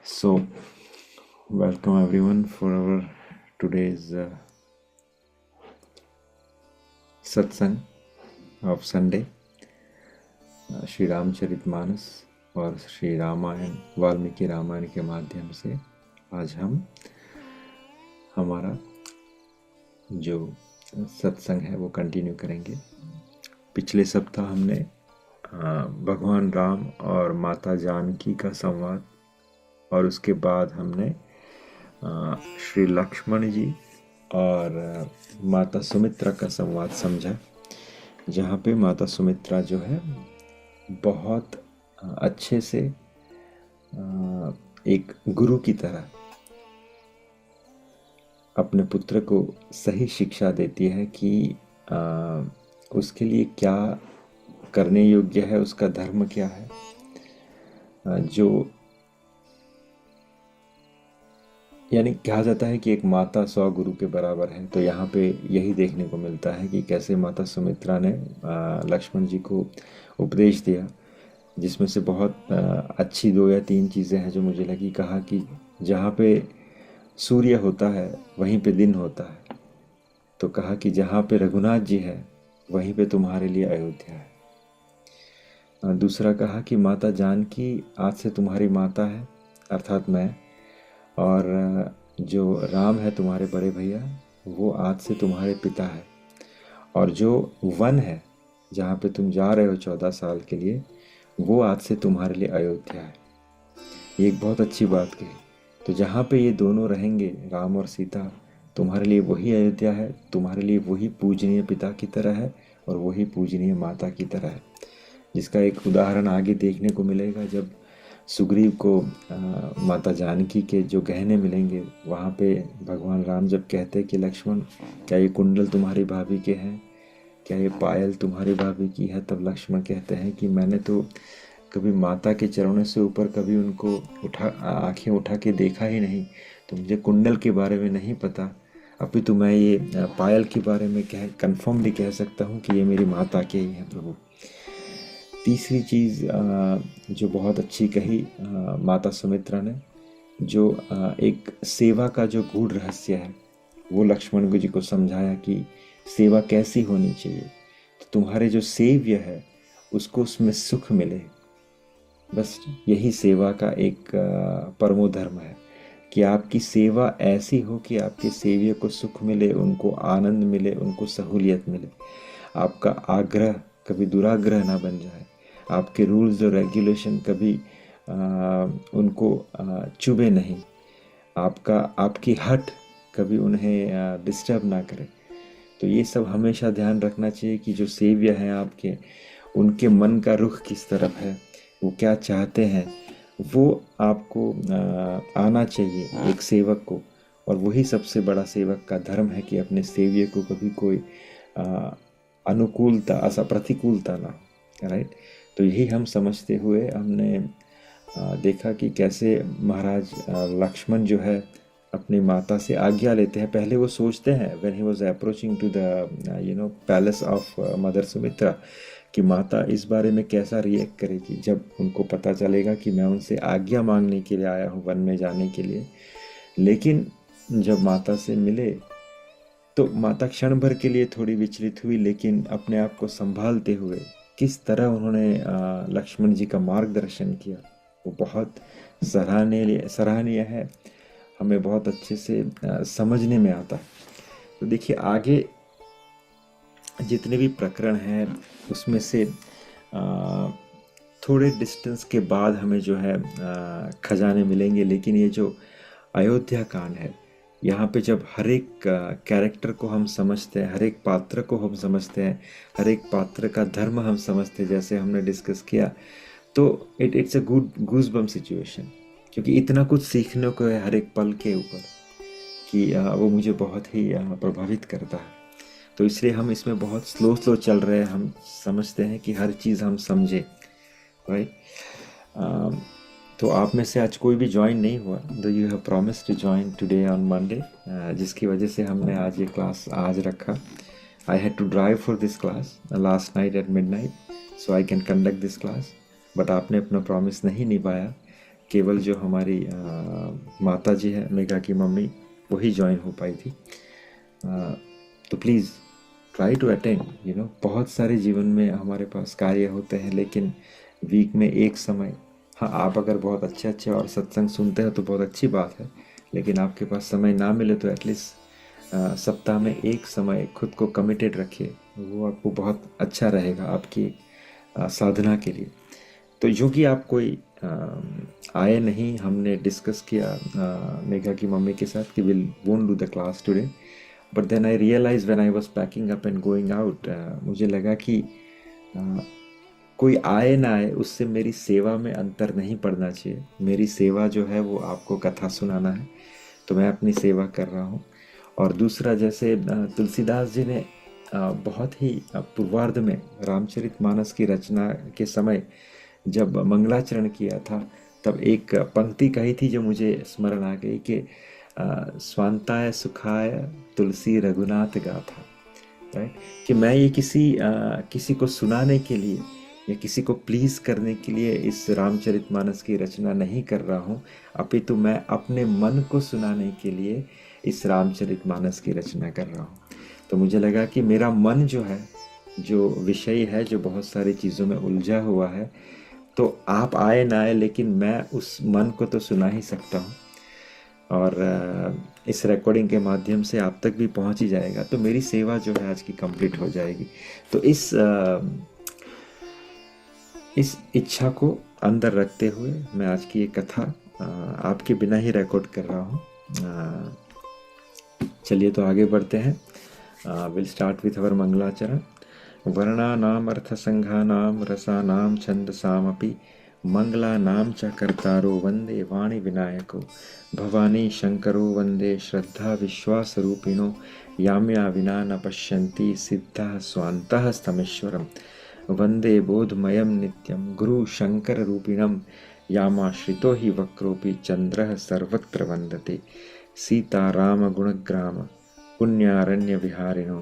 So, welcome everyone for our today's satsang of Sunday, Shri Ramcharitmanas और श्री रामायण वाल्मीकि रामायण के माध्यम से आज हम हमारा जो सत्संग है वो कंटिन्यू करेंगे। पिछले सप्ताह हमने भगवान राम और माता जानकी का संवाद और उसके बाद हमने श्री लक्ष्मण जी और माता सुमित्रा का संवाद समझा, जहाँ पे माता सुमित्रा जो है बहुत अच्छे से एक गुरु की तरह अपने पुत्र को सही शिक्षा देती है कि उसके लिए क्या करने योग्य है, उसका धर्म क्या है। जो यानी कहा जाता है कि एक माता 100 गुरु के बराबर है। तो यहाँ पे यही देखने को मिलता है कि कैसे माता सुमित्रा ने लक्ष्मण जी को उपदेश दिया, जिसमें से बहुत अच्छी 2 या 3 चीज़ें हैं जो मुझे लगी। कहा कि जहाँ पे सूर्य होता है वहीं पे दिन होता है, तो कहा कि जहाँ पे रघुनाथ जी है वहीं पे तुम्हारे लिए अयोध्या है। दूसरा कहा कि माता जानकी आज से तुम्हारी माता है, अर्थात मैं, और जो राम है तुम्हारे बड़े भैया वो आज से तुम्हारे पिता है, और जो वन है जहाँ पे तुम जा रहे हो 14 साल के लिए वो आज से तुम्हारे लिए अयोध्या है। ये एक बहुत अच्छी बात कही। तो जहाँ पे ये दोनों रहेंगे, राम और सीता, तुम्हारे लिए वही अयोध्या है, तुम्हारे लिए वही पूजनीय पिता की तरह है और वही पूजनीय माता की तरह है। जिसका एक उदाहरण आगे देखने को मिलेगा जब सुग्रीव को माता जानकी के जो गहने मिलेंगे, वहाँ पे भगवान राम जब कहते हैं कि लक्ष्मण क्या ये कुंडल तुम्हारी भाभी के हैं, क्या ये पायल तुम्हारी भाभी की है, तब लक्ष्मण कहते हैं कि मैंने तो कभी माता के चरणों से ऊपर कभी उनको आंखें उठा के देखा ही नहीं, तो मुझे कुंडल के बारे में नहीं पता। अभी तो मैं ये पायल के बारे में कन्फर्मली कह सकता हूँ कि ये मेरी माता के ही हैं प्रभु। तीसरी चीज़ जो बहुत अच्छी कही माता सुमित्रा ने, जो एक सेवा का जो गूढ़ रहस्य है वो लक्ष्मण जी को समझाया कि सेवा कैसी होनी चाहिए। तो तुम्हारे जो सेव्य है उसको उसमें सुख मिले, बस यही सेवा का एक परमो धर्म है कि आपकी सेवा ऐसी हो कि आपके सेव्य को सुख मिले, उनको आनंद मिले, उनको सहूलियत मिले। आपका आग्रह कभी दुराग्रह ना बन जाए, आपके रूल्स और रेगुलेशन कभी उनको चुभे नहीं, आपकी हट कभी उन्हें डिस्टर्ब ना करे। तो ये सब हमेशा ध्यान रखना चाहिए कि जो सेव्य हैं आपके, उनके मन का रुख किस तरफ है, वो क्या चाहते हैं, वो आपको आना चाहिए एक सेवक को। और वही सबसे बड़ा सेवक का धर्म है कि अपने सेव्य को कभी कोई अनुकूलता प्रतिकूलता ना हो, राइट। तो यही हम समझते हुए हमने देखा कि कैसे महाराज लक्ष्मण जो है अपनी माता से आज्ञा लेते हैं। पहले वो सोचते हैं when he was approaching to the palace of mother Sumitra कि माता इस बारे में कैसा रिएक्ट करेगी जब उनको पता चलेगा कि मैं उनसे आज्ञा मांगने के लिए आया हूँ वन में जाने के लिए। लेकिन जब माता से मिले तो माता क्षण भर के लिए थोड़ी विचलित हुई, लेकिन अपने आप को संभालते हुए किस तरह उन्होंने लक्ष्मण जी का मार्गदर्शन किया वो बहुत सराहनीय है, हमें बहुत अच्छे से समझने में आता है। तो देखिए आगे जितने भी प्रकरण हैं उसमें से थोड़े डिस्टेंस के बाद हमें जो है खजाने मिलेंगे। लेकिन ये जो अयोध्या कांड है, यहाँ पे जब हर एक कैरेक्टर को हम समझते हैं, हर एक पात्र को हम समझते हैं, हर एक पात्र का धर्म हम समझते हैं, जैसे हमने डिस्कस किया, तो it's a good goosebump situation, क्योंकि इतना कुछ सीखने को है हर एक पल के ऊपर कि वो मुझे बहुत ही प्रभावित करता है। तो इसलिए हम इसमें बहुत स्लो चल रहे हैं, हम समझते हैं कि हर चीज़ हम समझे, राइट। तो आप में से आज कोई भी ज्वाइन नहीं हुआ, do you have promise to join today on Monday, जिसकी वजह से हमने आज ये क्लास आज रखा। I had to drive for this class last night at midnight, so I can conduct this class, but आपने अपना प्रॉमिस नहीं निभाया। केवल जो हमारी माता जी है, मेघा की मम्मी, वही ज्वाइन हो पाई थी। तो प्लीज़ ट्राई टू अटेंड, बहुत सारे जीवन में हमारे पास कार्य होते हैं, लेकिन वीक में एक समय, हाँ आप अगर बहुत अच्छे अच्छे और सत्संग सुनते हो तो बहुत अच्छी बात है, लेकिन आपके पास समय ना मिले तो एटलीस्ट सप्ताह में एक समय खुद को कमिटेड रखिए, वो आपको बहुत अच्छा रहेगा आपकी साधना के लिए। तो जो कि आप कोई आए नहीं, हमने डिस्कस किया मेघा की मम्मी के साथ कि will won't do the class today, but then I realize when I was packing up and going out, मुझे लगा कि uh, कोई आए ना आए उससे मेरी सेवा में अंतर नहीं पड़ना चाहिए। मेरी सेवा जो है वो आपको कथा सुनाना है, तो मैं अपनी सेवा कर रहा हूँ। और दूसरा, जैसे तुलसीदास जी ने बहुत ही पूर्वार्ध में रामचरितमानस की रचना के समय जब मंगलाचरण किया था, तब एक पंक्ति कही थी जो मुझे स्मरण आ गई कि स्वांताय सुखाय तुलसी रघुनाथ गाथा। राइट, कि मैं ये किसी को सुनाने के लिए या किसी को प्लीज करने के लिए इस रामचरितमानस की रचना नहीं कर रहा हूँ, अपितु मैं अपने मन को सुनाने के लिए इस रामचरितमानस की रचना कर रहा हूँ। तो मुझे लगा कि मेरा मन जो है, जो विषय है, जो बहुत सारी चीज़ों में उलझा हुआ है, तो आप आए ना आए लेकिन मैं उस मन को तो सुना ही सकता हूँ, और इस रिकॉर्डिंग के माध्यम से आप तक भी पहुंच ही जाएगा, तो मेरी सेवा जो है आज की कंप्लीट हो जाएगी। तो इस इच्छा को अंदर रखते हुए मैं आज की ये कथा आपके बिना ही रिकॉर्ड कर रहा हूँ। चलिए तो आगे बढ़ते हैं। विल स्टार्ट विथ अवर मंगलाचरण। वर्णानाम अर्थसंघानाम रसानाम छंदसामपि मंगलानाम च कर्तारो वंदे वाणी विनायको भवानी शंकरो वंदे श्रद्धा विश्वासरूपिणो याम्या विना न पश्यन्ति सिद्धः स्वान्तः स्तमेश्वरम् वंदे बोधमयं नित्यं गुरु शंकर रूपिणं यामाश्रितो हि वक्रोऽपि चंद्रः सर्वत्र वंदते सीताराम गुणग्राम पुण्यारण्य विहारिणो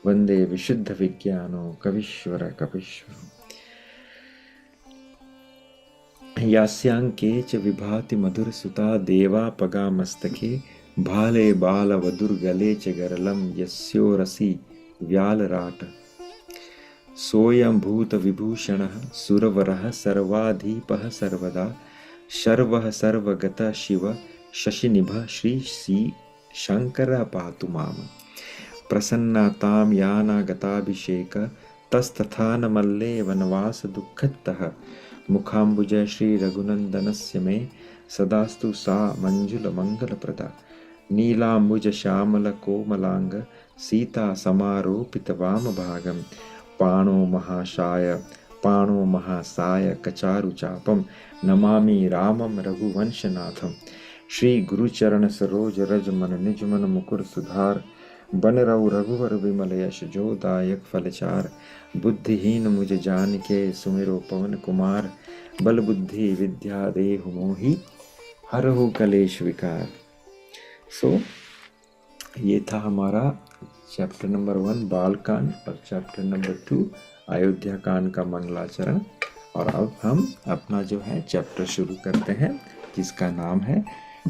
वंदे विशुद्ध विज्ञानो कवीश्वर कपीश्वरो यास्यांके च विभाति मधुर सुता देवा पगा मस्तके भाले बाल वधुर गले च गरलम यस्यो रसी व्यालराट सोयं भूत विभूषणः सुरवरः सर्वाधीपः सर्वदा शर्वः सर्वगतः शिव शशिनिभः श्री शंकर पातु माम प्रसन्नतां यानागताभिषेक तस्तथा न मल्ले वनवास दुःखतः मुखाम्बुज श्री रघुनंदनस्य मे सदास्तु सा मंजुल मंगलप्रदा नीलाम्बुज श्यामल कोमलांग सीता समारोपित वाम भागम पाणो महासाय कचारु चापम नमामि रामम रघुवंशनाथम श्री गुरुचरण सरोज रज मन निज मन मुकुर सुधार बन रहु रघुवर विमल यश जो दायक फलचार बुद्धिहीन मुझ जान के सुमिरो पवन कुमार बल बुद्धि विद्या देहु मोहि हरहु कलेश विकार। सो ये था हमारा चैप्टर नंबर 1 बालकांड और चैप्टर नंबर 2 अयोध्या कांड का मंगलाचरण। और अब हम अपना जो है चैप्टर शुरू करते हैं, जिसका नाम है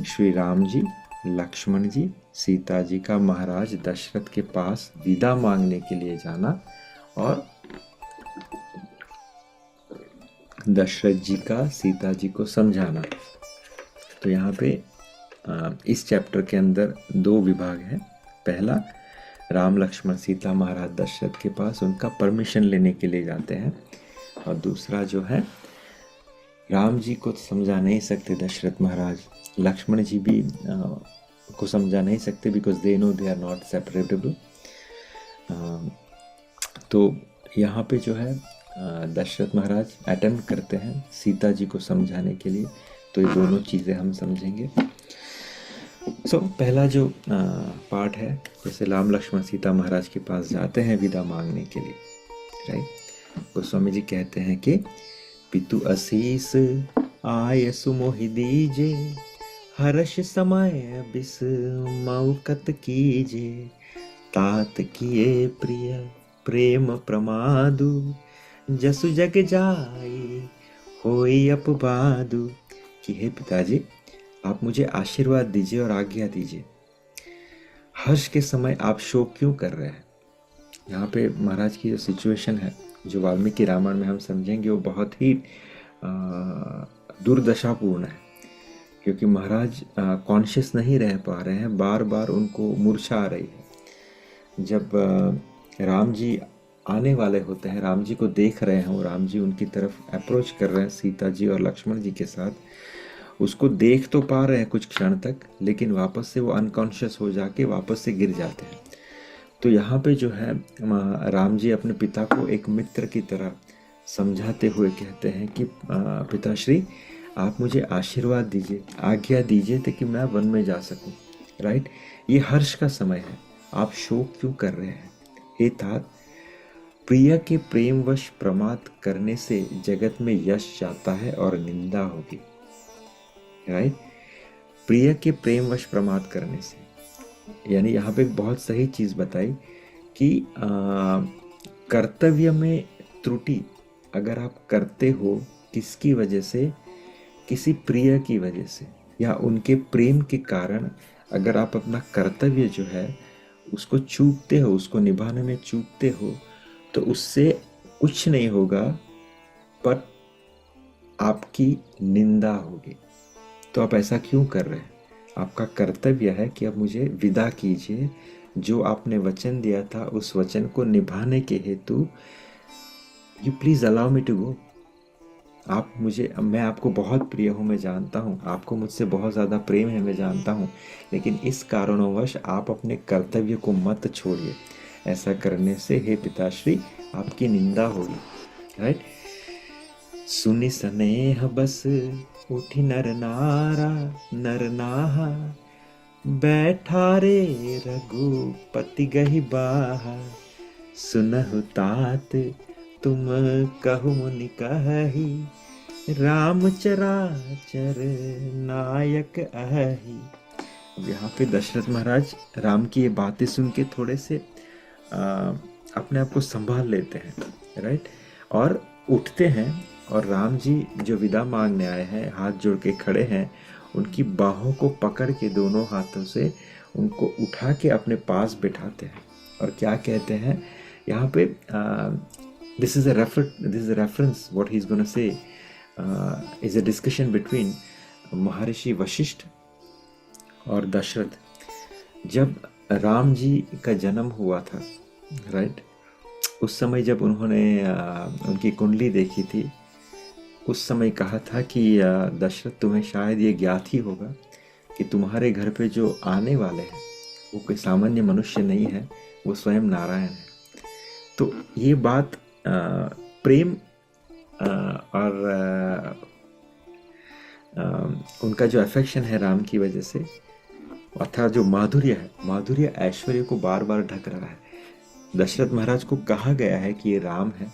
श्री राम जी, लक्ष्मण जी, सीता जी का महाराज दशरथ के पास विदा मांगने के लिए जाना और दशरथ जी का सीता जी को समझाना। तो यहाँ पे इस चैप्टर के अंदर 2 विभाग हैं। पहला, राम लक्ष्मण सीता महाराज दशरथ के पास उनका परमिशन लेने के लिए जाते हैं, और दूसरा जो है, राम जी को समझा नहीं सकते दशरथ महाराज, लक्ष्मण जी भी को समझा नहीं सकते, because they know they are not separable. तो यहाँ पे जो है दशरथ महाराज अटेम्प्ट करते हैं सीता जी को समझाने के लिए। तो ये दोनों चीज़ें हम समझेंगे। पहला जो पार्ट है, जैसे राम लक्ष्मण सीता महाराज के पास जाते हैं विदा मांगने के लिए, राइट। गोस्वामी जी कहते हैं कि पितु असीस आय सुमोहि दीजे हर्ष समय बिस मौकत कीजे तात किए प्रिय प्रेम प्रमादु जसु जग जाई होई अपबादु कि हे पिताजी, आप मुझे आशीर्वाद दीजिए और आज्ञा दीजिए। हर्ष के समय आप शोक क्यों कर रहे हैं? यहाँ पे महाराज की जो सिचुएशन है, जो वाल्मीकि रामायण में हम समझेंगे, वो बहुत ही दुर्दशापूर्ण है, क्योंकि महाराज कॉन्शियस नहीं रह पा रहे हैं, बार बार उनको मूर्छा आ रही है। जब राम जी आने वाले होते हैं, राम जी को देख रहे हैं, और राम जी उनकी तरफ अप्रोच कर रहे हैं सीता जी और लक्ष्मण जी के साथ, उसको देख तो पा रहे हैं कुछ क्षण तक, लेकिन वापस से वो अनकॉन्शियस हो जाके वापस से गिर जाते हैं। तो यहाँ पे जो है राम जी अपने पिता को एक मित्र की तरह समझाते हुए कहते हैं कि पिताश्री, आप मुझे आशीर्वाद दीजिए, आज्ञा दीजिए ताकि मैं वन में जा सकूं। राइट, ये हर्ष का समय है, आप शोक क्यों कर रहे हैं? हे तात, प्रिय के प्रेमवश प्रमाद करने से जगत में यश जाता है और निंदा होगी। राइट, प्रिय के प्रेमवश प्रमाद करने से, यानी यहाँ पे एक बहुत सही चीज बताई कि कर्तव्य में त्रुटि अगर आप करते हो किसकी वजह से, किसी प्रिय की वजह से या उनके प्रेम के कारण, अगर आप अपना कर्तव्य जो है उसको चूकते हो, उसको निभाने में चूकते हो, तो उससे कुछ नहीं होगा, पर आपकी निंदा होगी। तो आप ऐसा क्यों कर रहे हैं? आपका कर्तव्य है कि अब मुझे विदा कीजिए, जो आपने वचन दिया था उस वचन को निभाने के हेतु you please allow me to go. आप मुझे, मैं आपको बहुत प्रिय हूँ, मैं जानता हूँ आपको मुझसे बहुत ज़्यादा प्रेम है, मैं जानता हूँ, लेकिन इस कारणवश आप अपने कर्तव्य को मत छोड़िए। ऐसा करने से हे पिताश्री आपकी निंदा होगी। राइट, सुनि स्नेह बस उठी नर नारा, नर नाहा बैठा रे रघुपति गहि बाहा। सुनहु तात तुम कहु मुनि कहि, राम चराचर नायक अहि। अब यहाँ पे दशरथ महाराज राम की ये बातें सुन के थोड़े से अपने आप को संभाल लेते हैं। राइट, और उठते हैं, और राम जी जो विदा मांगने आए हैं हाथ जोड़ के खड़े हैं, उनकी बाहों को पकड़ के दोनों हाथों से उनको उठा के अपने पास बिठाते हैं, और क्या कहते हैं यहाँ पे, this is a reference what he is gonna say is a discussion between महर्षि वशिष्ठ और दशरथ। जब राम जी का जन्म हुआ था, राइट, उस समय जब उन्होंने उनकी कुंडली देखी थी, उस समय कहा था कि दशरथ, तुम्हें शायद ये ज्ञात ही होगा कि तुम्हारे घर पे जो आने वाले हैं वो कोई सामान्य मनुष्य नहीं है, वो स्वयं नारायण है। तो ये बात प्रेम और उनका जो अफेक्शन है राम की वजह से, अर्थात जो माधुर्य है, माधुर्य ऐश्वर्य को बार बार ढक रहा है। दशरथ महाराज को कहा गया है कि ये राम है,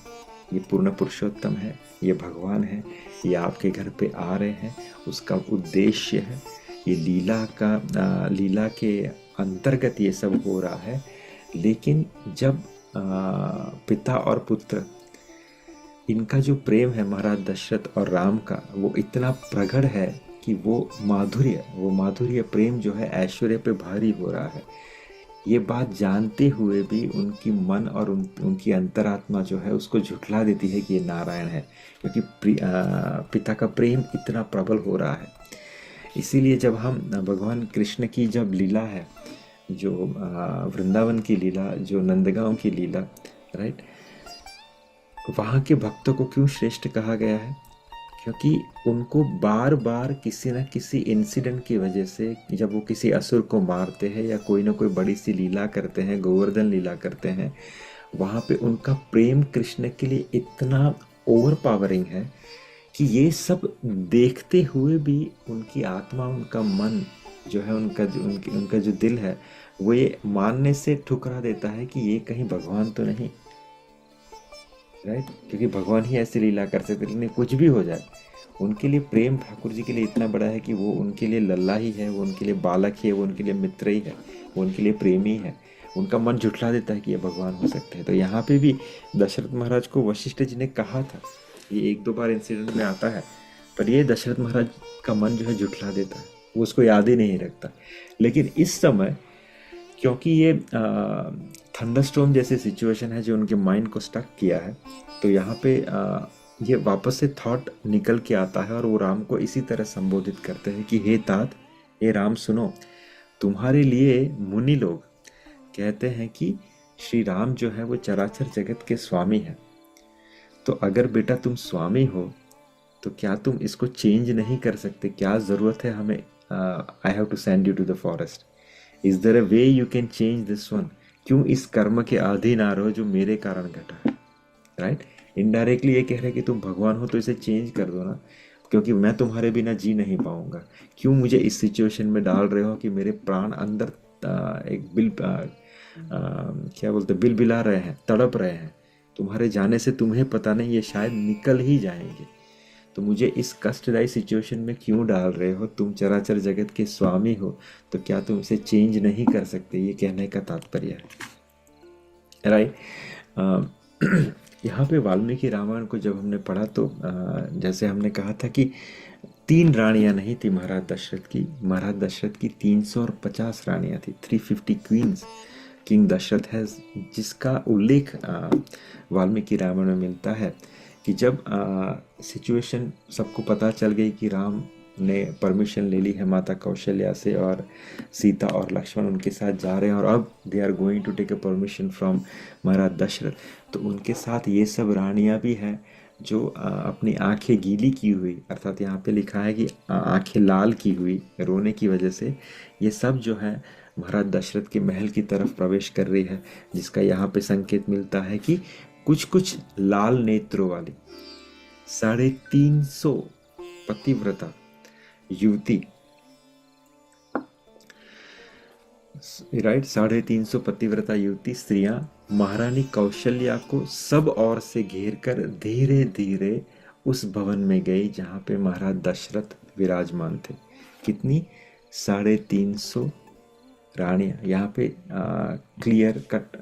ये पूर्ण पुरुषोत्तम है, ये भगवान है, ये आपके घर पे आ रहे हैं, उसका उद्देश्य है, ये लीला के अंतर्गत ये सब हो रहा है। लेकिन जब पिता और पुत्र, इनका जो प्रेम है महाराज दशरथ और राम का, वो इतना प्रगढ़ है कि वो माधुर्य प्रेम जो है ऐश्वर्य पे भारी हो रहा है। ये बात जानते हुए भी उनकी मन और उनकी अंतरात्मा जो है उसको झुठला देती है कि ये नारायण है, क्योंकि पिता का प्रेम इतना प्रबल हो रहा है। इसीलिए जब हम भगवान कृष्ण की जब लीला है, जो वृंदावन की लीला, जो नंदगांव की लीला, राइट, वहाँ के भक्तों को क्यों श्रेष्ठ कहा गया है? क्योंकि उनको बार बार किसी न किसी इंसिडेंट की वजह से, जब वो किसी असुर को मारते हैं या कोई ना कोई बड़ी सी लीला करते हैं, गोवर्धन लीला करते हैं, वहाँ पे उनका प्रेम कृष्ण के लिए इतना ओवर पावरिंग है कि ये सब देखते हुए भी उनकी आत्मा, उनका मन जो है, उनका जो दिल है, वो ये मानने से ठुकरा देता है कि ये कहीं भगवान तो नहीं। राइट, क्योंकि भगवान ही ऐसी लीला कर सकते, लेकिन कुछ भी हो जाए, उनके लिए प्रेम ठाकुर जी के लिए इतना बड़ा है कि वो उनके लिए लल्ला ही है, वो उनके लिए बालक ही है, वो उनके लिए मित्र ही है, वो उनके लिए प्रेमी है। उनका मन झुठला देता है कि ये भगवान हो सकते हैं। तो यहाँ पे भी दशरथ महाराज को वशिष्ठ जी ने कहा था, ये एक दो बार इंसिडेंट में आता है, पर ये दशरथ महाराज का मन जो है जुठला देता है, वो उसको याद ही नहीं रखता। लेकिन इस समय क्योंकि ये थंडरस्टॉर्म जैसी सिचुएशन है जो उनके माइंड को स्टक किया है, तो यहाँ पे ये वापस से थॉट निकल के आता है और वो राम को इसी तरह संबोधित करते हैं कि हे तात, हे राम सुनो, तुम्हारे लिए मुनि लोग कहते हैं कि श्री राम जो है वो चराचर जगत के स्वामी हैं। तो अगर बेटा तुम स्वामी हो तो क्या तुम इसको चेंज नहीं कर सकते? क्या ज़रूरत है हमें, I have to send you to the forest, is there a way you can change this one? क्यों इस कर्म के अधीन आ रहे हो जो मेरे कारण घटा है? राइट, इनडायरेक्टली ये कह रहे हैं कि तुम भगवान हो तो इसे चेंज कर दो ना, क्योंकि मैं तुम्हारे बिना जी नहीं पाऊंगा। क्यों मुझे इस सिचुएशन में डाल रहे हो कि मेरे प्राण अंदर एक क्या बोलते, बिल बिला रहे हैं, तड़प रहे हैं। तुम्हारे जाने से तुम्हें पता नहीं ये शायद निकल ही जाएंगे, तो मुझे इस कष्टदायी सिचुएशन में क्यों डाल रहे हो? तुम चराचर जगत के स्वामी हो, तो क्या तुम इसे चेंज नहीं कर सकते? ये कहने का तात्पर्य है। राइट, यहाँ पे वाल्मीकि रामायण को जब हमने पढ़ा तो जैसे हमने कहा था कि 3 रानियां नहीं थी महाराज दशरथ की 350 रानियां थी, 350 क्वींस किंग दशरथ है, जिसका उल्लेख वाल्मीकि रामायण में मिलता है कि जब सिचुएशन सबको पता चल गई कि राम ने परमिशन ले ली है माता कौशल्या से और सीता और लक्ष्मण उनके साथ जा रहे हैं, और अब they are going to take a permission from Maharaj Dashrath, तो उनके साथ ये सब रानियां भी हैं जो अपनी आंखें गीली की हुई, अर्थात यहाँ पे लिखा है कि आंखें लाल की हुई रोने की वजह से, ये सब जो है महाराज दशरथ के महल की तरफ प्रवेश कर रही है, जिसका यहाँ पे संकेत मिलता है कि कुछ कुछ लाल नेत्रों वाली 350 पतिव्रता युवती, राइट, 350 पतिव्रता युवती स्त्रियां महारानी कौशल्या को सब ओर से घेर कर धीरे धीरे उस भवन में गई जहां पे महाराज दशरथ विराजमान थे। कितनी? 350 रानियां। यहाँ पे क्लियर कट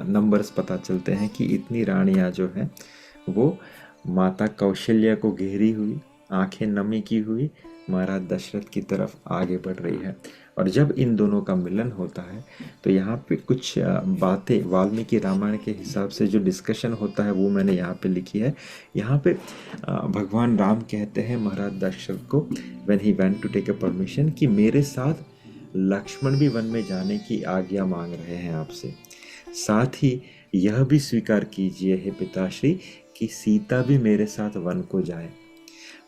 नंबर्स पता चलते हैं कि इतनी रानियां जो हैं वो माता कौशल्या को घेरी हुई, आंखें नमी की हुई महाराज दशरथ की तरफ आगे बढ़ रही है। और जब इन दोनों का मिलन होता है तो यहाँ पे कुछ बातें वाल्मीकि रामायण के हिसाब से जो डिस्कशन होता है वो मैंने यहाँ पे लिखी है। यहाँ पे भगवान राम कहते हैं महाराज दशरथ को when he went to take a permission कि मेरे साथ लक्ष्मण भी वन में जाने की आज्ञा मांग रहे हैं आपसे, साथ ही यह भी स्वीकार कीजिए हे पिताश्री कि सीता भी मेरे साथ वन को जाए।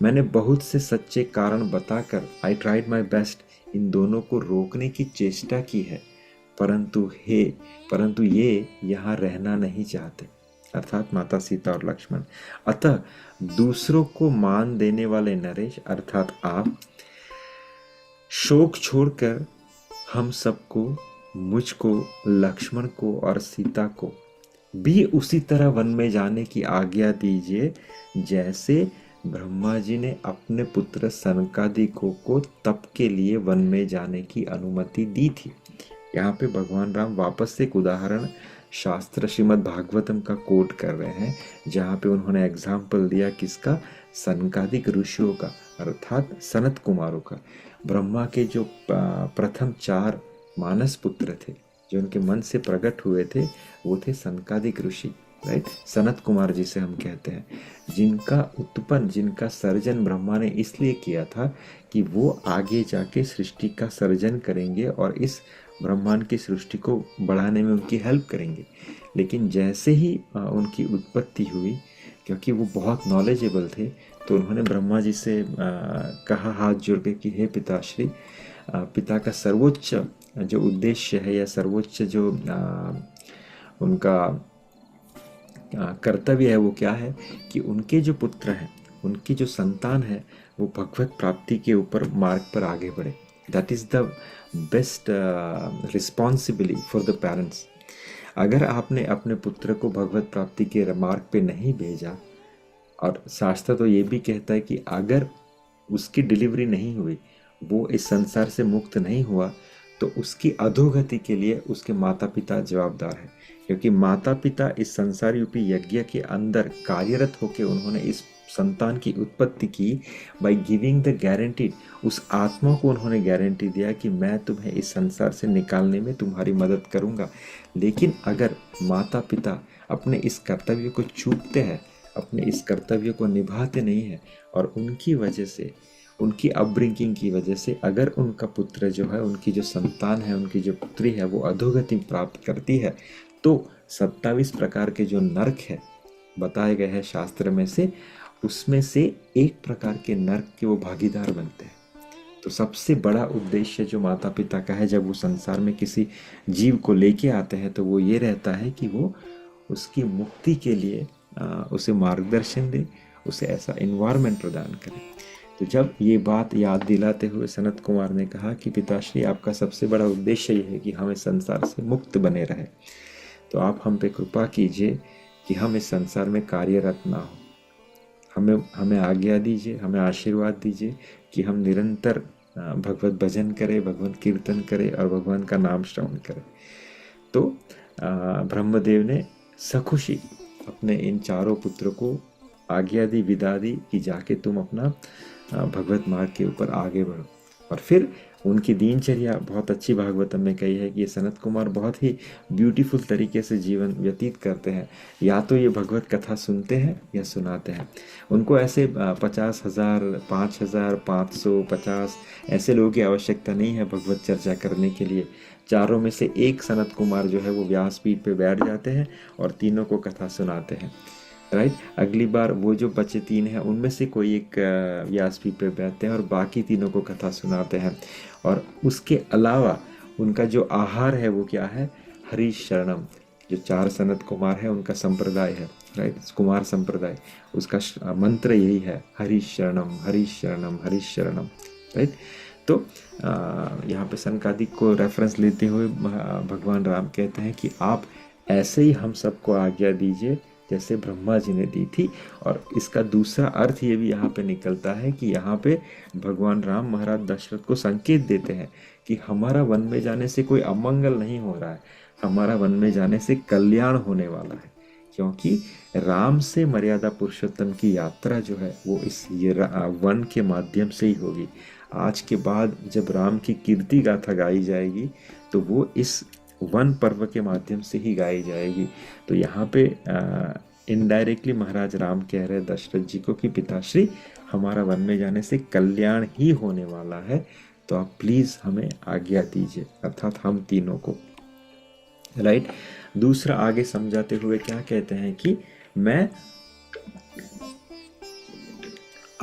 मैंने बहुत से सच्चे कारण बताकर I tried my best in दोनों को रोकने की चेष्टा की है, परंतु ये यहाँ रहना नहीं चाहते, अर्थात माता सीता और लक्ष्मण। अतः दूसरों को मान देने वाले नरेश अर्थात आप शोक छोड़कर हम सबको, मुझको, लक्ष्मण को और सीता को भी उसी तरह वन में जाने की आज्ञा दीजिए जैसे ब्रह्मा जी ने अपने पुत्र सनकादिकों को तप के लिए वन में जाने की अनुमति दी थी। यहाँ पे भगवान राम वापस से एक उदाहरण शास्त्र श्रीमद् भागवतम का कोट कर रहे हैं, जहाँ पे उन्होंने एग्जाम्पल दिया किसका? सनकादिक ऋषियों का, अर्थात सनत कुमारों का। ब्रह्मा के जो प्रथम 4 मानस पुत्र थे जो उनके मन से प्रकट हुए थे वो थे सनकादिक ऋषि, राइट, सनत कुमार जिसे हम कहते हैं, जिनका सर्जन ब्रह्मा ने इसलिए किया था कि वो आगे जाके सृष्टि का सर्जन करेंगे और इस ब्रह्मांड की सृष्टि को बढ़ाने में उनकी हेल्प करेंगे। लेकिन जैसे ही उनकी उत्पत्ति हुई, क्योंकि वो बहुत नॉलेजेबल थे, तो उन्होंने ब्रह्मा जी से कहा हाथ जोड़ के कि हे पिताश्री, पिता का सर्वोच्च जो उद्देश्य है या सर्वोच्च जो उनका कर्तव्य है वो क्या है कि उनके जो पुत्र हैं, उनकी जो संतान है वो भगवत प्राप्ति के ऊपर मार्ग पर आगे बढ़े। That is the best responsibility for the parents. अगर आपने अपने पुत्र को भगवत प्राप्ति के मार्ग पे नहीं भेजा, और शास्त्र तो ये भी कहता है कि अगर उसकी डिलीवरी नहीं हुई, वो इस संसार से मुक्त नहीं हुआ, तो उसकी अधोगति के लिए उसके माता पिता जवाबदार है, क्योंकि माता पिता इस संसार रूपी यज्ञ के अंदर कार्यरत होकर उन्होंने इस संतान की उत्पत्ति की बाय गिविंग द गारंटी, उस आत्मा को उन्होंने गारंटी दिया कि मैं तुम्हें इस संसार से निकालने में तुम्हारी मदद करूंगा। लेकिन अगर माता पिता अपने इस कर्तव्य को चूकते हैं, अपने इस कर्तव्य को निभाते नहीं हैं, और उनकी वजह से, उनकी अपब्रिंगिंग की वजह से अगर उनका पुत्र जो है, उनकी जो संतान है, उनकी जो पुत्री है, वो अधोगति प्राप्त करती है, तो 27 प्रकार के जो नरक है बताए गए हैं शास्त्र में से, उसमें से एक प्रकार के नरक के वो भागीदार बनते हैं। तो सबसे बड़ा उद्देश्य जो माता पिता का है जब वो संसार में किसी जीव को लेके आते हैं, तो वो ये रहता है कि वो उसकी मुक्ति के लिए उसे मार्गदर्शन दे, उसे ऐसा इन्वायरमेंट प्रदान करे। तो जब ये बात याद दिलाते हुए सनत कुमार ने कहा कि पिताश्री, आपका सबसे बड़ा उद्देश्य ये है कि हम इस संसार से मुक्त बने रहे, तो आप हम पे कृपा कीजिए कि हम इस संसार में कार्यरत ना हो। हमें आज्ञा दीजिए, हमें आशीर्वाद दीजिए कि हम निरंतर भगवत भजन करें, भगवत कीर्तन करें और भगवान का नाम श्रवण करें। तो ब्रह्मदेव ने सखुशी अपने इन चारों पुत्रों को आज्ञा दी, विदा दी कि जाके तुम अपना भगवत मार्ग के ऊपर आगे बढ़ो। और फिर उनकी दिनचर्या बहुत अच्छी भागवतम में कही है कि ये सनत कुमार बहुत ही ब्यूटीफुल तरीके से जीवन व्यतीत करते हैं। या तो ये भगवत कथा सुनते हैं या सुनाते हैं। उनको ऐसे 50,000, 5,000, 550 ऐसे लोगों की आवश्यकता नहीं है भगवत चर्चा करने के लिए। चारों में से एक सनत कुमार जो है वो व्यासपीठ पे बैठ जाते हैं और तीनों को कथा सुनाते हैं। राइट, अगली बार वो जो बचे 3 हैं उनमें से कोई एक व्यासपीठ पे बैठते हैं और बाकी तीनों को कथा सुनाते हैं। और उसके अलावा उनका जो आहार है वो क्या है? हरि शरणम। जो 4 सनत कुमार है उनका संप्रदाय है, राइट, कुमार संप्रदाय, उसका मंत्र यही है, हरि शरणम हरि शरणम हरि शरणम। राइट, तो यहाँ पे सनकादिक को रेफरेंस लेते हुए भगवान राम कहते हैं कि आप ऐसे ही हम सबको आज्ञा दीजिए जैसे ब्रह्मा जी ने दी थी। और इसका दूसरा अर्थ ये भी यहाँ पे निकलता है कि यहाँ पे भगवान राम महाराज दशरथ को संकेत देते हैं कि हमारा वन में जाने से कोई अमंगल नहीं हो रहा है, हमारा वन में जाने से कल्याण होने वाला है। क्योंकि राम से मर्यादा पुरुषोत्तम की यात्रा जो है वो इस वन के माध्यम से ही होगी। आज के बाद जब राम की कीर्ति गाथा गाई जाएगी तो वो इस वन पर्व के माध्यम से ही गाई जाएगी। तो यहाँ पे इनडायरेक्टली महाराज राम कह रहे दशरथ जी को कि पिताश्री, हमारा वन में जाने से कल्याण ही होने वाला है, तो आप प्लीज हमें आज्ञा दीजिए, अर्थात हम तीनों को। राइट, दूसरा आगे समझाते हुए क्या कहते हैं कि मैं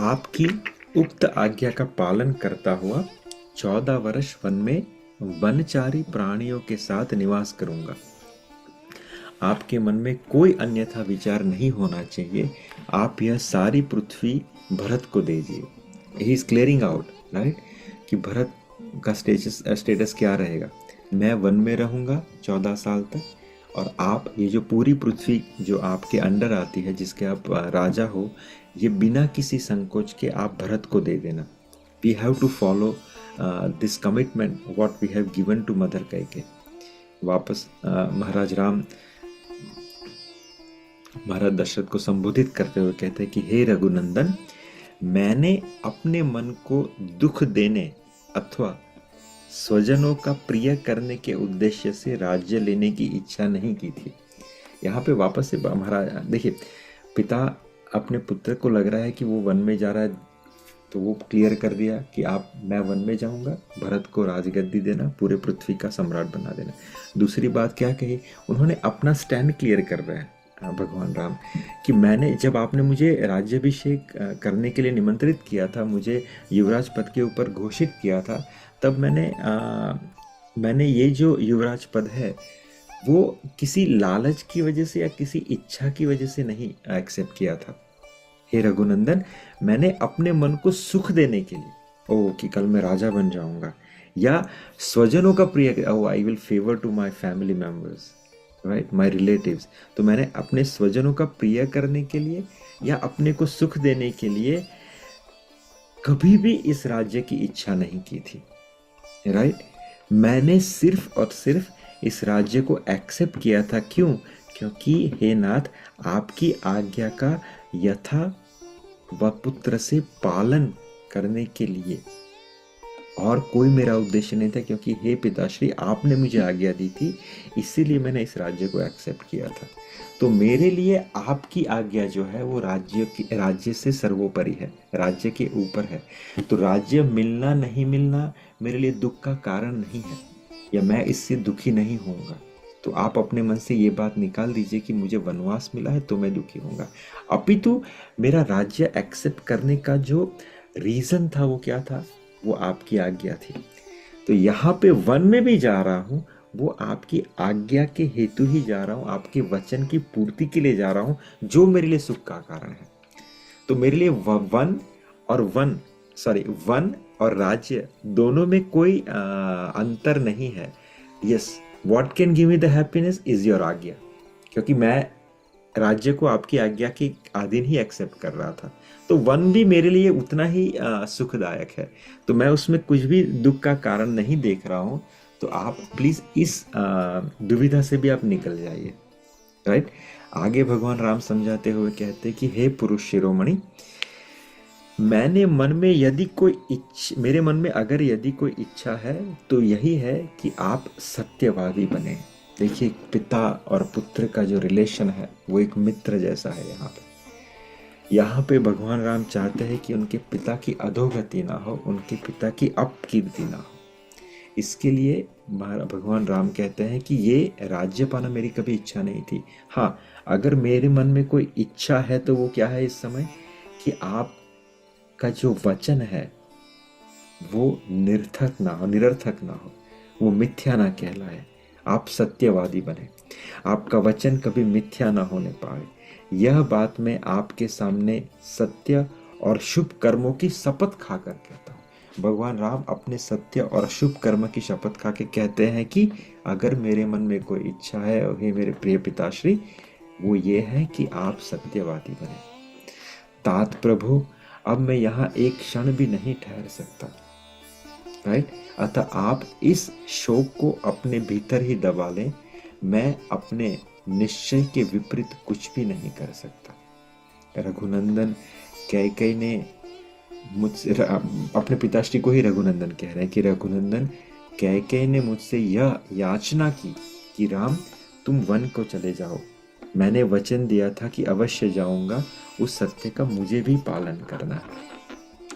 आपकी उक्त आज्ञा का पालन करता हुआ 14 वर्ष वन में वनचारी प्राणियों के साथ निवास करूंगा। आपके मन में कोई अन्यथा विचार नहीं होना चाहिए। आप यह सारी पृथ्वी भरत को दीजिए। He is clearing out, right, कि भरत का स्टेटस क्या रहेगा। मैं वन में रहूंगा 14 साल तक, और आप ये जो पूरी पृथ्वी जो आपके अंडर आती है, जिसके आप राजा हो, ये बिना किसी संकोच के आप भरत को दे देना। We have to follow this commitment what we have given to mother Kaikeyi. वापस महाराज राम महाराज दशरथ को संबोधित करते हुए कहते हैं कि हे रघुनंदन, मैंने अपने मन को दुख देने अथवा स्वजनों का प्रिय करने के उद्देश्य से राज्य लेने की इच्छा नहीं की थी। यहाँ पे वापस से महाराज देखिए, पिता अपने पुत्र को लग रहा है कि वो वन में जा रहा है, तो वो क्लियर कर दिया कि मैं वन में जाऊंगा, भरत को राजगद्दी देना, पूरे पृथ्वी का सम्राट बना देना। दूसरी बात क्या कही, उन्होंने अपना स्टैंड क्लियर कर रहे हैं भगवान राम कि जब आपने मुझे राज्याभिषेक करने के लिए निमंत्रित किया था, मुझे युवराज पद के ऊपर घोषित किया था, तब मैंने ये जो युवराज पद है वो किसी लालच की वजह से या किसी इच्छा की वजह से नहीं एक्सेप्ट किया था। हे रघुनंदन, मैंने अपने मन को सुख देने के लिए, कि कल मैं राजा बन जाऊंगा, या स्वजनों का प्रिय, I will favour to my family members, right, my relatives, तो मैंने अपने स्वजनों का प्रिय करने के लिए या अपने को सुख देने के लिए कभी भी इस राज्य की इच्छा नहीं की थी। राइट, मैंने सिर्फ और सिर्फ इस राज्य को एक्सेप्ट किया था। क्यों? क्योंकि हे नाथ, आपकी आज्ञा का यथा व पुत्र से पालन करने के लिए, और कोई मेरा उद्देश्य नहीं था, क्योंकि हे पिताश्री आपने मुझे आज्ञा दी थी, इसीलिए मैंने इस राज्य को एक्सेप्ट किया था। तो मेरे लिए आपकी आज्ञा जो है वो राज्य से सर्वोपरि है, राज्य के ऊपर है। तो राज्य मिलना नहीं मिलना मेरे लिए दुख का कारण नहीं है, या मैं इससे दुखी नहीं होऊंगा। तो आप अपने मन से ये बात निकाल दीजिए कि मुझे वनवास मिला है तो मैं दुखी होऊंगा। अपितु मेरा राज्य एक्सेप्ट करने का जो रीजन था वो क्या था, वो आपकी आज्ञा थी। तो यहाँ पे वन में भी जा रहा हूँ, वो आपकी आज्ञा के हेतु ही जा रहा हूँ, आपके वचन की पूर्ति के लिए जा रहा हूँ, जो मेरे लिए सुख का कारण है। तो मेरे लिए वन और राज्य दोनों में कोई अंतर नहीं है। Yes, what can give me the happiness is your आज्ञा, क्योंकि मैं राज्य को आपकी आज्ञा के अधीन ही एक्सेप्ट कर रहा था। तो वन भी मेरे लिए उतना ही सुखदायक है, तो मैं उसमें कुछ भी दुख का कारण नहीं देख रहा हूँ। तो आप प्लीज इस दुविधा से भी आप निकल जाइए। राइट, आगे भगवान राम समझाते हुए कहते कि हे पुरुष शिरोमणि, मेरे मन में अगर यदि कोई इच्छा है तो यही है कि आप सत्यवादी बने। देखिए, पिता और पुत्र का जो रिलेशन है वो एक मित्र जैसा है। यहाँ पे भगवान राम चाहते हैं कि उनके पिता की अधोगति ना हो, उनके पिता की अपकीर्ति ना हो। इसके लिए भगवान राम कहते हैं कि ये राज्य पाना मेरी कभी इच्छा नहीं थी। हाँ, अगर मेरे मन में कोई इच्छा है तो वो क्या है इस समय, कि आपका जो वचन है वो निरर्थक ना हो, वो मिथ्या ना कहलाए, आप सत्यवादी बने, आपका वचन कभी मिथ्या ना होने पाए। यह बात मैं आपके सामने सत्य और शुभ कर्मों की शपथ खाकर कहता हूँ। भगवान राम अपने सत्य और शुभ कर्म की शपथ खा के कहते हैं कि अगर मेरे मन में कोई इच्छा है, हे मेरे प्रिय पिताश्री, वो ये है कि आप सत्यवादी बने। तात प्रभु, अब मैं यहाँ एक क्षण भी नहीं ठहर सकता। राइट, अतः आप इस शोक को अपने भीतर ही दबा लें। मैं अपने निश्चय के विपरीत कुछ भी नहीं कर सकता। रघुनंदन, कैकेयी ने मुझसे, अपने पिताश्री को ही रघुनंदन कह रहे हैं कि रघुनंदन, कैकेयी ने मुझसे यह याचना की कि राम तुम वन को चले जाओ। मैंने वचन दिया था कि अवश्य जाऊंगा, उस सत्य का मुझे भी पालन करना है।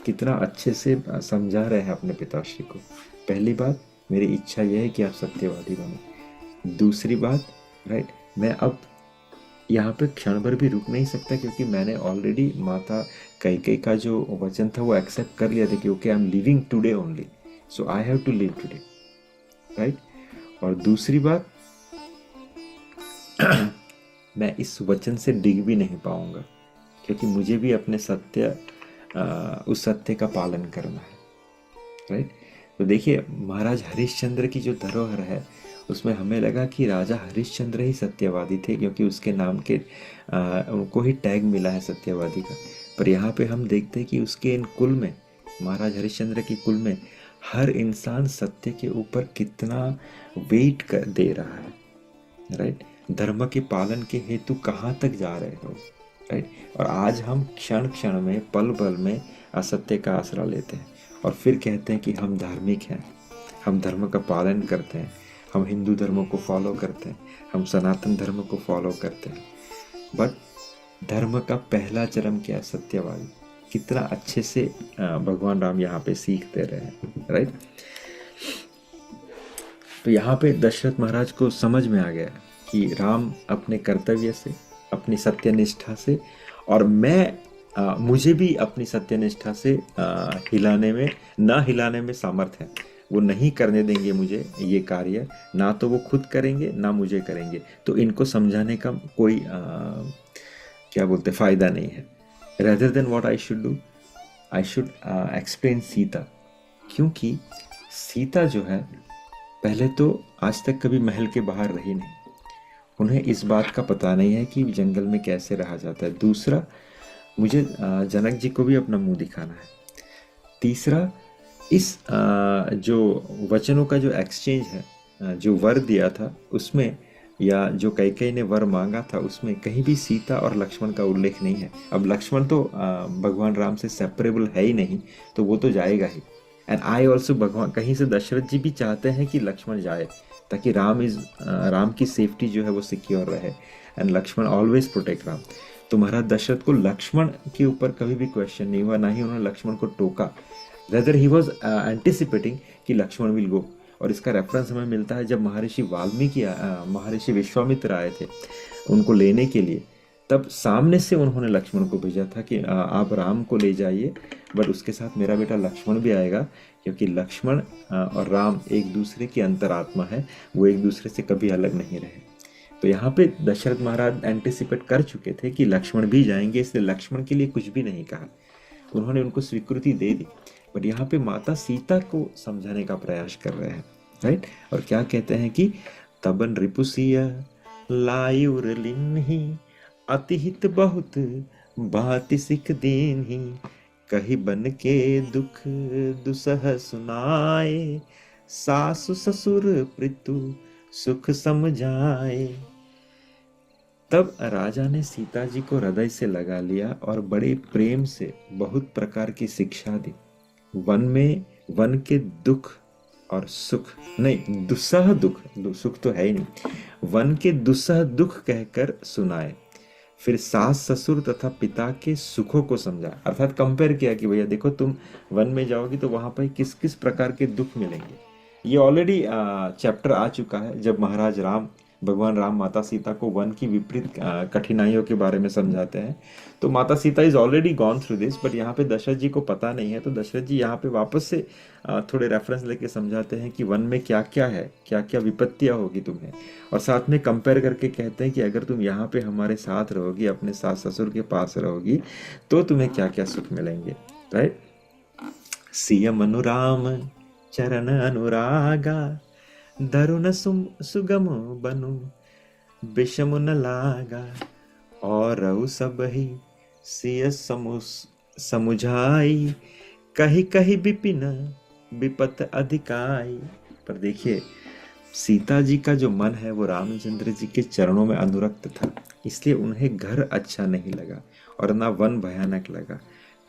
कितना अच्छे से समझा रहे हैं अपने पिताश्री को। पहली बात, मेरी इच्छा यह है कि आप सत्यवादी बनो। दूसरी बात, राइट, मैं अब यहाँ पे क्षण भर भी रुक नहीं सकता, क्योंकि मैंने ऑलरेडी माता कैकेयी का जो वचन था वो एक्सेप्ट कर लिया था कि okay, I am living today only, so I have to live today. Right, और दूसरी बात, मैं इस वचन से डिग भी नहीं पाऊंगा, क्योंकि मुझे भी अपने उस सत्य का पालन करना है। राइट, तो देखिए, महाराज हरिश्चंद्र की जो धरोहर है उसमें हमें लगा कि राजा हरिश्चंद्र ही सत्यवादी थे, क्योंकि उसके नाम के उनको ही टैग मिला है सत्यवादी का। पर यहाँ पे हम देखते हैं कि उसके इन कुल में, महाराज हरिश्चंद्र की कुल में, हर इंसान सत्य के ऊपर कितना वेट कर दे रहा है। राइट, धर्म के पालन के हेतु कहाँ तक जा रहे हो। राइट, और आज हम क्षण क्षण में, पल पल में असत्य का आसरा लेते हैं और फिर कहते हैं कि हम धार्मिक हैं, हम धर्म का पालन करते हैं, हम हिंदू धर्म को फॉलो करते हैं, हम सनातन धर्म को फॉलो करते हैं। बट धर्म का पहला चरम क्या है? सत्यवादी। कितना अच्छे से भगवान राम यहाँ पे सीख दे रहे हैं। राइट, तो यहाँ पे दशरथ महाराज को समझ में आ गया कि राम अपने कर्तव्य से, अपनी सत्यनिष्ठा से, और मुझे भी अपनी सत्यनिष्ठा से हिलाने में सामर्थ्य है। वो नहीं करने देंगे मुझे ये कार्य, ना तो वो खुद करेंगे ना मुझे करेंगे। तो इनको समझाने का कोई क्या बोलते फायदा नहीं है। Rather than what I should do, I should explain Sita. क्योंकि सीता जो है, पहले तो आज तक कभी महल के बाहर रही नहीं, उन्हें इस बात का पता नहीं है कि जंगल में कैसे रहा जाता है। दूसरा, मुझे जनक जी को भी अपना मुंह दिखाना है। तीसरा, इस जो वचनों का जो एक्सचेंज है, जो वर दिया था, उसमें या जो कैकेयी ने वर मांगा था उसमें कहीं भी सीता और लक्ष्मण का उल्लेख नहीं है। अब लक्ष्मण तो भगवान राम से सेपरेबल है ही नहीं, तो वो तो जाएगा ही। एंड आई ऑल्सो, भगवान कहीं से दशरथ जी भी चाहते हैं कि लक्ष्मण जाए, ताकि राम की सेफ्टी जो है वो सिक्योर रहे। And Lakshman always protect Ram. तो महाराज दशरथ को लक्ष्मण के ऊपर कभी भी क्वेश्चन नहीं हुआ, ना ही उन्होंने लक्ष्मण को टोका। रेदर ही वॉज एंटिसिपेटिंग कि लक्ष्मण विल गो। और इसका रेफरेंस हमें मिलता है जब महर्षि वाल्मीकि महर्षि विश्वामित्र आए थे उनको लेने के लिए, तब सामने से उन्होंने लक्ष्मण को भेजा था कि आप राम को ले जाइए, बट उसके साथ मेरा बेटा लक्ष्मण भी आएगा, क्योंकि लक्ष्मण और राम एक दूसरे की अंतरात्मा है, वो एक दूसरे से कभी अलग नहीं रहे। तो यहाँ पे दशरथ महाराज एंटिसिपेट कर चुके थे कि लक्ष्मण भी जाएंगे, इसलिए लक्ष्मण के लिए कुछ भी नहीं कहा, उन्होंने उनको स्वीकृति दे दी। बट यहाँ पे माता सीता को समझाने का प्रयास कर रहे हैं, राइट। और क्या कहते हैं कि तबन रिपुसिया लायुर लिन्ही अतिहित बहुत बात सिख दीन्ही कही बन के दुख दुसह सुनाए सासु ससुर पृतु सुख समझाए। तब राजा ने सीता जी को हृदय से लगा लिया और बड़े प्रेम से बहुत प्रकार की शिक्षा दी। वन के दुख और सुख नहीं, दुस्सह दुख, सुख तो है ही नहीं, वन के दुस्सह दुख कहकर सुनाए। फिर सास ससुर तथा पिता के सुखों को समझा, अर्थात कंपेयर किया कि भैया देखो तुम वन में जाओगी तो वहां पर किस किस प्रकार के दुख मिलेंगे। ये ऑलरेडी चैप्टर आ चुका है जब महाराज राम, भगवान राम माता सीता को वन की विपरीत कठिनाइयों के बारे में समझाते हैं। तो माता Sita is already gone through this, but यहाँ पे दशरथ जी को पता नहीं है, तो दशरथ जी यहाँ पे वापस से थोड़े रेफरेंस लेके समझाते हैं कि वन में क्या क्या है, क्या क्या विपत्तियां होगी तुम्हें, और साथ में कंपेयर करके कहते हैं कि अगर तुम यहाँ पे हमारे साथ रहोगी, अपने सास ससुर के पास रहोगी, तो तुम्हें क्या क्या सुख मिलेंगे, राइट। सियम अनुराम चरण अनुरागा दरुन सुगम बनु विषम न लागा और सब ही सिय समुझाई कही कही विपिन विपत अधिकाई। पर देखिए सीता जी का जो मन है वो रामचंद्र जी के चरणों में अनुरक्त था, इसलिए उन्हें घर अच्छा नहीं लगा और ना वन भयानक लगा।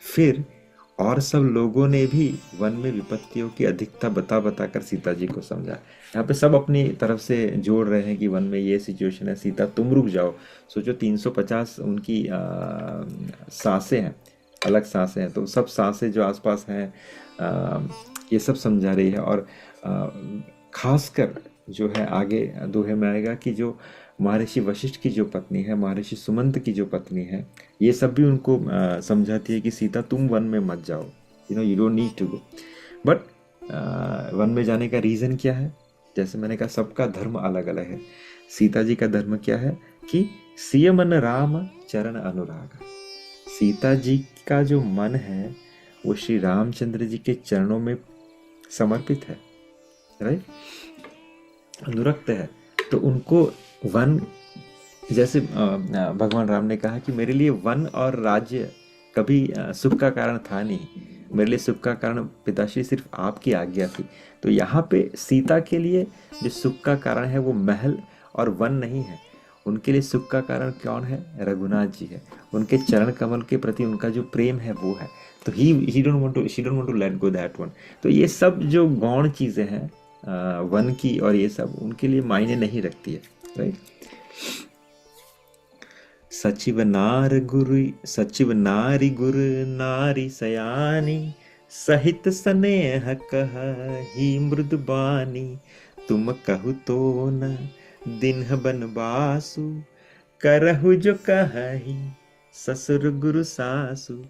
फिर और सब लोगों ने भी वन में विपत्तियों की अधिकता बता बता कर सीता जी को समझा। यहाँ पे सब अपनी तरफ से जोड़ रहे हैं कि वन में ये सिचुएशन है, सीता तुम रुक जाओ। सोचो 350 उनकी सांसें हैं, अलग सांसें हैं, तो सब सांसें जो आसपास हैं ये सब समझा रही है। और खासकर जो है आगे दोहे में आएगा कि जो महर्षि वशिष्ठ की जो पत्नी है, महर्षि सुमंत की जो पत्नी है, ये सब भी उनको समझाती है कि सीता तुम वन में मत जाओ, you don't need to go. But वन में जाने का रीज़न क्या है, जैसे मैंने कहा सबका धर्म अलग अलग है। सीता जी का धर्म क्या है कि सिय मन राम चरण अनुराग। सीता जी का जो मन है वो श्री रामचंद्र जी के चरणों में समर्पित है, राइट, अनुरक्त है। तो उनको वन, जैसे भगवान राम ने कहा कि मेरे लिए वन और राज्य कभी सुख का कारण था नहीं, मेरे लिए सुख का कारण पिताश्री सिर्फ आपकी आज्ञा थी। तो यहाँ पे सीता के लिए जो सुख का कारण है वो महल और वन नहीं है, उनके लिए सुख का कारण कौन है, रघुनाथ जी है। उनके चरण कमल के प्रति उनका जो प्रेम है वो है। तो she don't want to let go that one. तो ये सब जो गौण चीजें हैं वन की, और ये सब उनके लिए मायने नहीं रखती है, राइट। सचिव नारी गुरु नारी सयानी सहित स्नेह कहि मृदु बानी तुम कहु तो न दिन बनवासु करहु जो कहि ससुर गुरु सासु।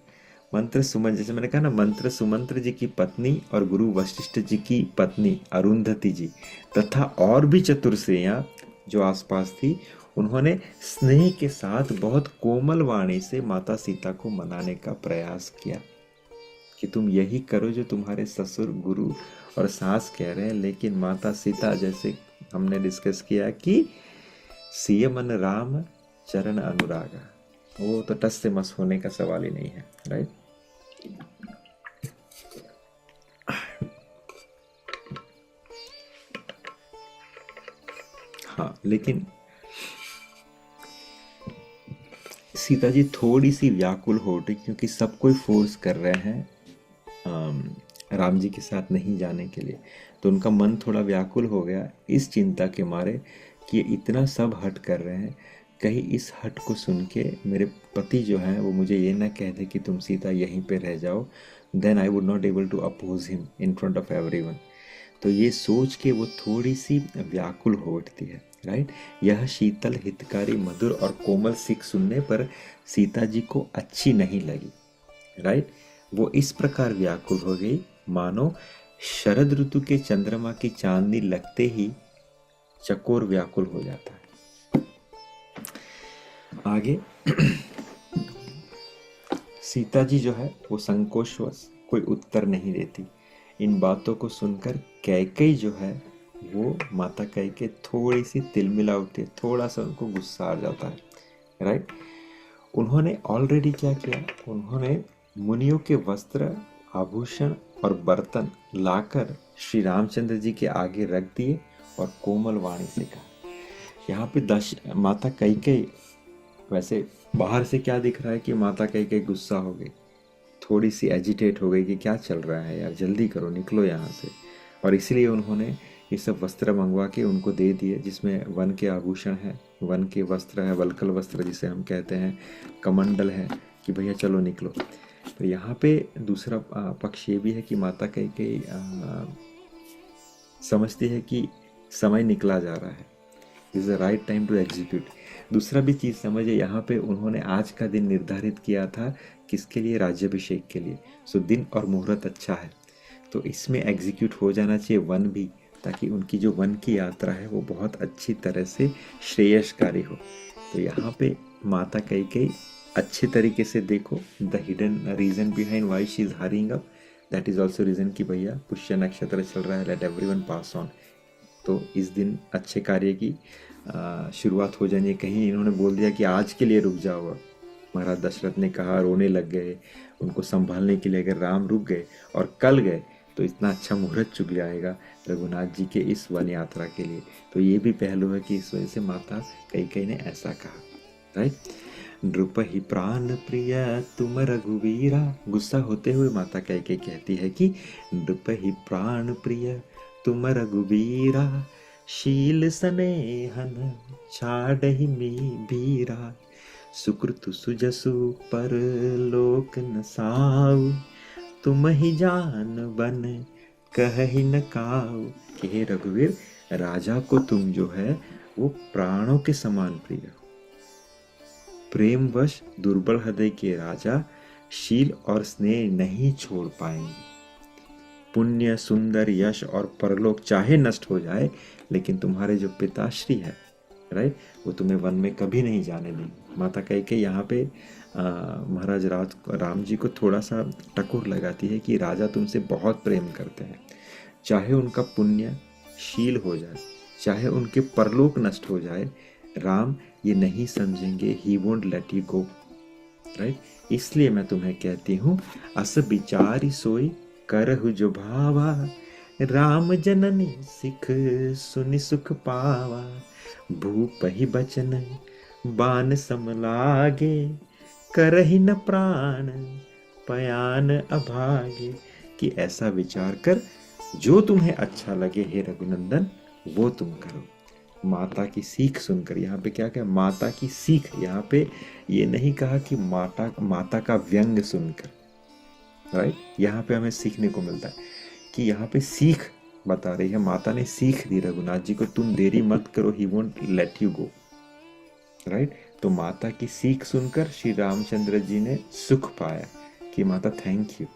मंत्र सुमन, जैसे मैंने कहा ना, मंत्र सुमंत्र जी की पत्नी और गुरु वशिष्ठ जी की पत्नी अरुंधति जी तथा और भी चतुर स्त्रियां जो आसपास थी, उन्होंने स्नेह के साथ बहुत कोमल वाणी से माता सीता को मनाने का प्रयास किया कि तुम यही करो जो तुम्हारे ससुर गुरु और सास कह रहे हैं। लेकिन माता सीता, जैसे हमने डिस्कस किया कि सिय मन राम चरण अनुरागा, वो तो टस से मस होने का सवाल ही नहीं है, राइट। हाँ, लेकिन सीता जी थोड़ी सी व्याकुल हो उठी, क्योंकि सब कोई फोर्स कर रहे हैं राम जी के साथ नहीं जाने के लिए। तो उनका मन थोड़ा व्याकुल हो गया इस चिंता के मारे कि ये इतना सब हट कर रहे हैं, कहीं इस हट को सुन के मेरे पति जो हैं वो मुझे ये ना कह दे कि तुम सीता यहीं पे रह जाओ, then I would not able to oppose him in front of everyone. तो ये सोच के वो थोड़ी सी व्याकुल हो उठती है, राइट। यह शीतल हितकारी मधुर और कोमल सिख सुनने पर सीता जी को अच्छी नहीं लगी, राइट। वो इस प्रकार व्याकुल हो गई मानो शरद ऋतु के चंद्रमा की चांदनी लगते ही चकोर व्याकुल हो जाता है। आगे सीता जी जो है वो संकोचवश कोई उत्तर नहीं देती। इन बातों को सुनकर कैकेयी जो है वो माता कैकेयी थोड़ी सी तिलमिला उठती है, थोड़ा सा उनको गुस्सा आ जाता है, राइट। उन्होंने ऑलरेडी क्या किया, उन्होंने मुनियों के वस्त्र, आभूषण और बर्तन लाकर श्री रामचंद्र जी के आगे रख दिए और कोमल वाणी से कहा। यहाँ पे माता कैकेयी, वैसे बाहर से क्या दिख रहा है कि माता कैकेयी गुस्सा हो गई, थोड़ी सी एजिटेट हो गई कि क्या चल रहा है यार, जल्दी करो निकलो यहाँ से। और इसलिए उन्होंने ये सब वस्त्र मंगवा के उनको दे दिए, जिसमें वन के आभूषण हैं, वन के वस्त्र है, वलकल वस्त्र जिसे हम कहते हैं, कमंडल है, कि भैया चलो निकलो। तो यहाँ पे दूसरा पक्ष ये भी है कि माता कैकेयी समझती है कि समय निकला जा रहा है, is the right time to execute. दूसरा भी चीज़ समझे, यहाँ पे उन्होंने आज का दिन निर्धारित किया था किसके लिए, राज्याभिषेक के लिए। सो दिन और मुहूर्त अच्छा है, तो इसमें एग्जीक्यूट हो जाना चाहिए वन भी, ताकि उनकी जो वन की यात्रा है वो बहुत अच्छी तरह से श्रेयस्कारी हो। तो यहाँ पे माता कैकेयी अच्छे तरीके से देखो the hidden reason behind why she is hurrying up, that is also reason कि भैया पुष्य नक्षत्र चल रहा है, लेट एवरीवन पास ऑन। तो इस दिन अच्छे कार्य की शुरुआत हो जानी है। कहीं इन्होंने बोल दिया कि आज के लिए रुक जाओ, महाराज दशरथ ने कहा, रोने लग गए, उनको संभालने के लिए अगर राम रुक गए और कल गए तो इतना अच्छा मुहूर्त चुक जाएगा रघुनाथ जी के इस वन यात्रा के लिए। तो ये भी पहलू है कि इस वजह से माता कैकेयी ने ऐसा कहा, राइट। नृप ही प्राण प्रिय तुम रघुवीरा, गुस्सा होते हुए माता कैकेयी कहती है कि नृप ही प्राण प्रिय तुम रघुवीरा, शील स्नेहन छाड़हि मी बीरा, सुकृत सुजसु पर लोक न साऊ, तुम ही जान बन कहि न काऊ। कि हे रघुवीर, राजा को तुम जो है वो प्राणों के समान प्रिय हो। प्रेमवश दुर्बल हृदय के राजा शील और स्नेह नहीं छोड़ पाएंगे। पुण्य, सुंदर, यश और परलोक चाहे नष्ट हो जाए, लेकिन तुम्हारे जो पिताश्री है, राइट, वो तुम्हें वन में कभी नहीं जाने देंगे। माता कैकेयी यहाँ पे महाराज राम जी को थोड़ा सा टकोर लगाती है कि राजा तुमसे बहुत प्रेम करते हैं, चाहे उनका पुण्य शील हो जाए, चाहे उनके परलोक नष्ट हो जाए, राम ये नहीं समझेंगे, he won't let you go, right. इसलिए मैं तुम्हें कहती हूँ, अस विचारी सोई करहु जो भावा, राम जननी सिख सुनि सुख पावा, भूप ही बचन बान सम लागे, करहि न प्राण पयान अभागे। कि ऐसा विचार कर, जो तुम्हें अच्छा लगे हे रघुनंदन वो तुम करो। माता की सीख सुनकर, यहाँ पे क्या कहा, माता की सीख, यहाँ पे ये नहीं कहा कि माता का व्यंग सुनकर, राइट। यहाँ पे हमें सीखने को मिलता है कि यहाँ पे सीख बता रही है, माता ने सीख दी रघुनाथ जी को, तुम देरी मत करो, he won't let you go, right. तो माता की सीख सुनकर श्री रामचंद्र जी ने सुख पाया कि माता थैंक यू,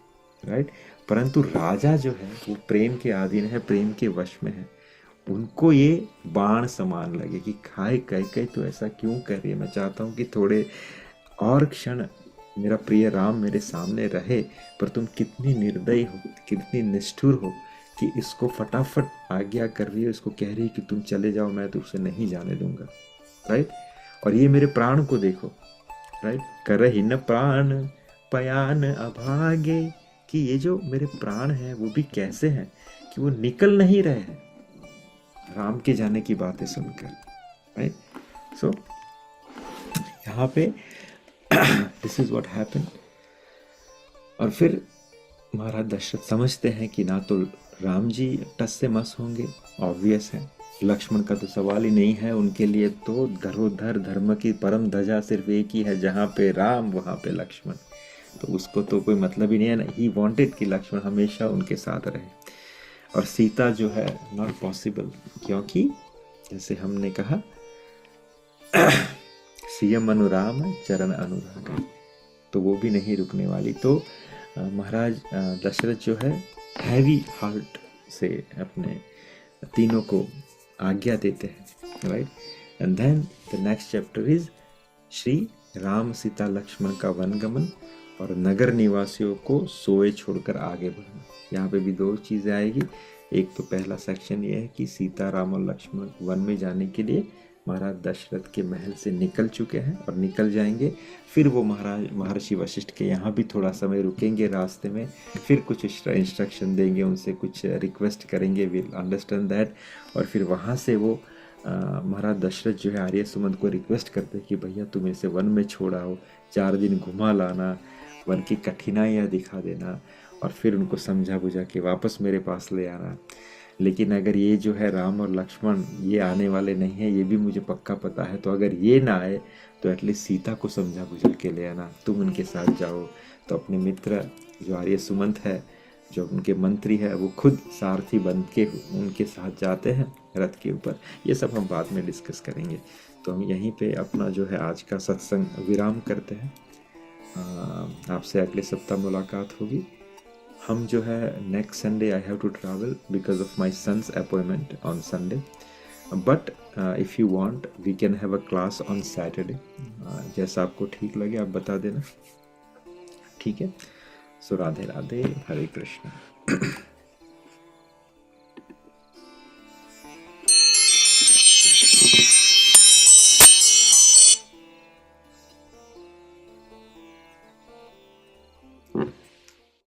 राइट। परंतु राजा जो है वो प्रेम के अधीन है, प्रेम के वश में है, उनको ये बाण समान लगे कि खाए कैकेयी तो ऐसा क्यों कर रही है, मैं चाहता हूँ कि थोड़े और क्षण मेरा प्रिय राम मेरे सामने रहे, पर तुम कितनी निर्दयी हो, कितनी निष्ठुर हो कि इसको फटाफट आज्ञा कर रही है, इसको कह रही है कि तुम चले जाओ, मैं तुमसे नहीं जाने दूंगा, राइट। और ये मेरे प्राण को देखो, राइट, करहि न प्राण पयान अभागे, कि ये जो मेरे प्राण हैं वो भी कैसे हैं कि वो निकल नहीं रहे हैं राम के जाने की बातें सुनकर, राइट। सो यहाँ पे दिस इज व्हाट हैपेंड। और फिर महाराज दशरथ समझते हैं कि ना तो राम जी टस से मस होंगे, ऑब्वियस है, लक्ष्मण का तो सवाल ही नहीं है, उनके लिए तो धरोधर धर्म की परम ध्वजा सिर्फ एक ही है, जहाँ पे राम वहाँ पे लक्ष्मण, तो उसको तो कोई मतलब ही नहीं है ना। ही वांटेड कि लक्ष्मण हमेशा उनके साथ रहे, और सीता जो है नॉट पॉसिबल, क्योंकि जैसे हमने कहा सीएम अनुराम चरण अनुराग, तो वो भी नहीं रुकने वाली। तो महाराज दशरथ जो है हैवी हार्ट से अपने तीनों को आज्ञा देते हैं, right. And then the next chapter is Shri Ram Sita Lakshman का वनगमन और नगर निवासियों को सोए छोड़कर आगे बढ़ना। यहाँ पे भी दो चीज़ें आएगी। एक तो पहला सेक्शन ये है कि सीता राम और लक्ष्मण वन में जाने के लिए महाराज दशरथ के महल से निकल चुके हैं और निकल जाएंगे। फिर वो महर्षि वशिष्ठ के यहाँ भी थोड़ा समय रुकेंगे रास्ते में, फिर कुछ इंस्ट्रक्शन देंगे, उनसे कुछ रिक्वेस्ट करेंगे, विल अंडरस्टैंड दैट। और फिर वहाँ से वो महाराज दशरथ जो है आर्य सुमंत को रिक्वेस्ट करते हैं कि भैया तुम इसे वन में छोड़ाओ, 4 दिन घुमा लाना, वन की कठिनाइयाँ दिखा देना, और फिर उनको समझा बुझा के वापस मेरे पास ले आना। लेकिन अगर ये जो है राम और लक्ष्मण ये आने वाले नहीं है, ये भी मुझे पक्का पता है, तो अगर ये ना आए तो एटलीस्ट सीता को समझा बुझा के ले आना, तुम उनके साथ जाओ। तो अपने मित्र जो आर्य सुमंत है, जो उनके मंत्री है, वो खुद सारथी बन के उनके साथ जाते हैं रथ के ऊपर। ये सब हम बाद में डिस्कस करेंगे। तो हम यहीं पे अपना जो है आज का सत्संग विराम करते हैं। आपसे अगले सप्ताह मुलाकात होगी। हम जो है next Sunday I have to travel because of my son's appointment on Sunday, but if you want we can have a class on Saturday. जैसा आपको ठीक लगे आप बता देना, ठीक है। सो राधे राधे, हरे कृष्ण।